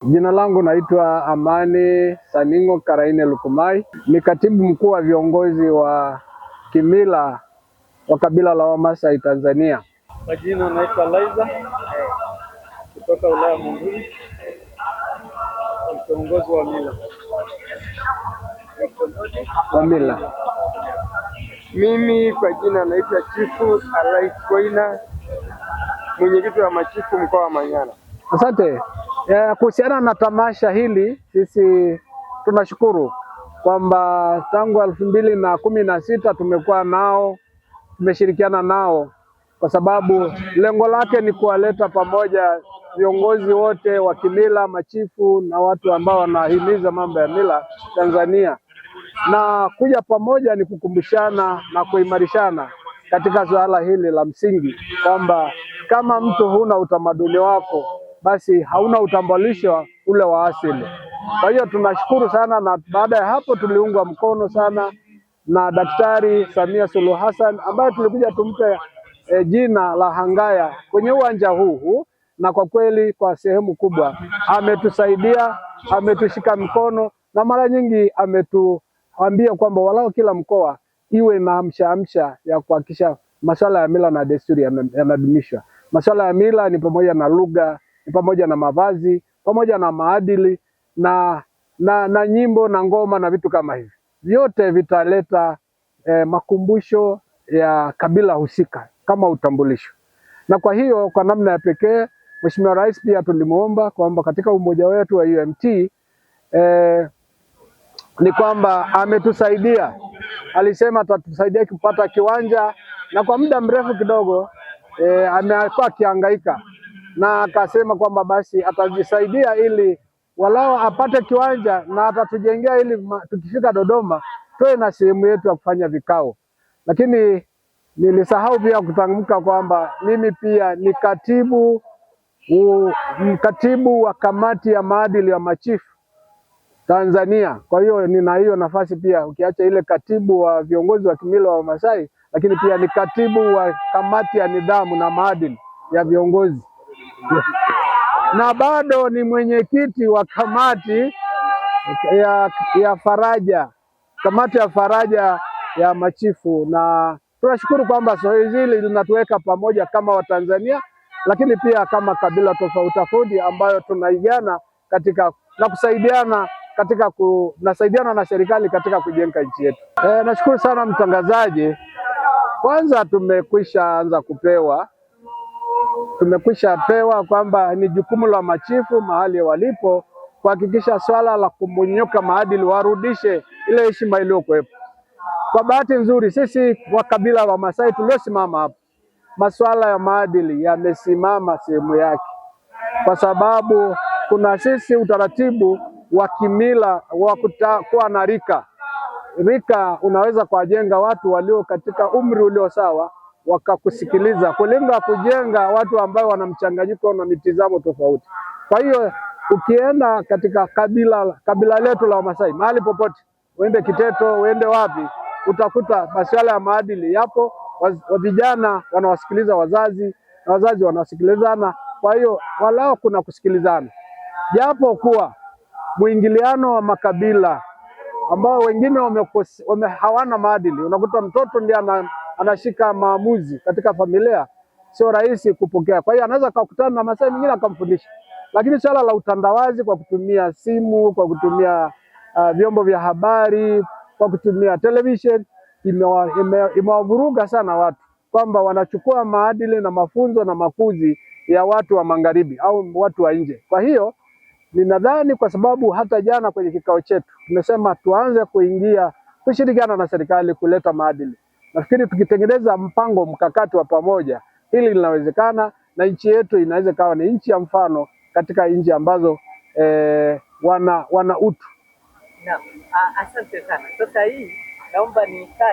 Jina langu naitwa Amani Saningo Karaine Lukumai, ni katibu mkuu wa viongozi wa kimila wa kabila la Wamasai Tanzania. Majina naitwa Laiza kutoka wilaya Monduli, kiongozi wa mila. Mimi kwa jina naitwa Chifu Alait Koina, mwenyekiti wa machifu mkoa wa Manyara. Asante. Kuhusiana na tamasha hili, sisi tunashukuru kwamba tangu 2016 tumekuwa nao, tumeshirikiana nao kwa sababu lengo lake ni kuwaleta pamoja viongozi wote wa kimila, machifu na watu ambao wanahimiza mambo ya mila Tanzania, na kuja pamoja ni kukumbushana na kuimarishana katika suala hili la msingi kwamba kama mtu huna utamaduni wako, basi hauna utambulisho ule wa asili. Kwa hiyo tunashukuru sana, na baada ya hapo tuliungwa mkono sana na Daktari Samia Suluhu Hassan ambaye tulikuja tumpe jina la Hangaya kwenye uwanja huu, na kwa kweli kwa sehemu kubwa ametusaidia, ametushika mkono, na mara nyingi ametuambia kwamba walao kila mkoa iwe na amsha ya kuhakikisha masuala ya mila na desturi yanadumishwa. Masuala ya mila ni pamoja na lugha, ni pamoja na mavazi, pamoja na maadili na nyimbo na ngoma na vitu kama hivi. Vyote vitaleta makumbusho ya kabila husika kama utambulisho. Na kwa hiyo kwa namna ya pekee Mheshimiwa Rais pia tulimuomba kwamba katika umoja wetu wa UMT ni kwamba ametusaidia, alisema atatusaidia kupata kiwanja, na kwa muda mrefu kidogo amekuwa akihangaika, na akasema kwamba basi atajisaidia ili walao apate kiwanja na atatujengea ili tukifika Dodoma tuwe na sehemu yetu ya kufanya vikao. Lakini nilisahau pia kutamka kwamba mimi pia ni katibu wa kamati ya maadili ya machifu Tanzania. Kwa hiyo nina hiyo nafasi pia, ukiacha ile katibu wa viongozi wa kimila wa Masai, lakini pia ni katibu wa kamati ya nidhamu na maadili ya viongozi na bado ni mwenyekiti wa kamati ya faraja, kamati ya faraja ya machifu. Na tunashukuru kwamba zoezi hili linatuweka pamoja kama Watanzania, lakini pia kama kabila tofauti tofauti ambayo tunaigana katika na kusaidiana katika nasaidiana na serikali katika kujenga nchi yetu. Nashukuru sana mtangazaji. Kwanza tumekwisha pewa kwamba ni jukumu la machifu mahali walipo kuhakikisha swala la kumonyoka maadili warudishe ile heshima iliyokuwepo. Kwa bahati nzuri sisi wa kabila wa Masai tuliosimama hapa, masuala ya maadili yamesimama sehemu yake, kwa sababu kuna sisi utaratibu wa kimila wa kuwa na rika. Unaweza kuwajenga watu walio katika umri ulio sawa wakakusikiliza, kulenga kujenga watu ambao wana mchanganyiko na mitazamo tofauti. Kwa hiyo ukienda katika kabila letu la Wamasai mahali popote, uende Kiteto, uende wapi, utakuta masuala ya maadili yapo. Vijana wanawasikiliza wazazi na wazazi wanasikilizana. Kwa hiyo walao kuna kusikilizana, japo kuwa mwingiliano wa makabila ambao wengine hawana maadili. Unakuta mtoto ndiye anashika maamuzi katika familia, sio rahisi kupokea. Kwa hiyo anaweza kukutana na Masai mwingine akamfundisha, lakini swala la utandawazi kwa kutumia simu, kwa kutumia vyombo vya habari, kwa kutumia television imewavuruga sana watu, kwamba wanachukua maadili na mafunzo na makuzi ya watu wa magharibi au watu wa nje. Kwa hiyo ninadhani kwa sababu hata jana kwenye kikao chetu tumesema tuanze kushirikiana na serikali kuleta maadili. Nafikiri tukitengeneza mpango mkakati wa pamoja, hili linawezekana, na nchi yetu inaweza kawa ni nchi ya mfano katika nchi ambazo wana utu. Naam, asante sana. Sasa hii naomba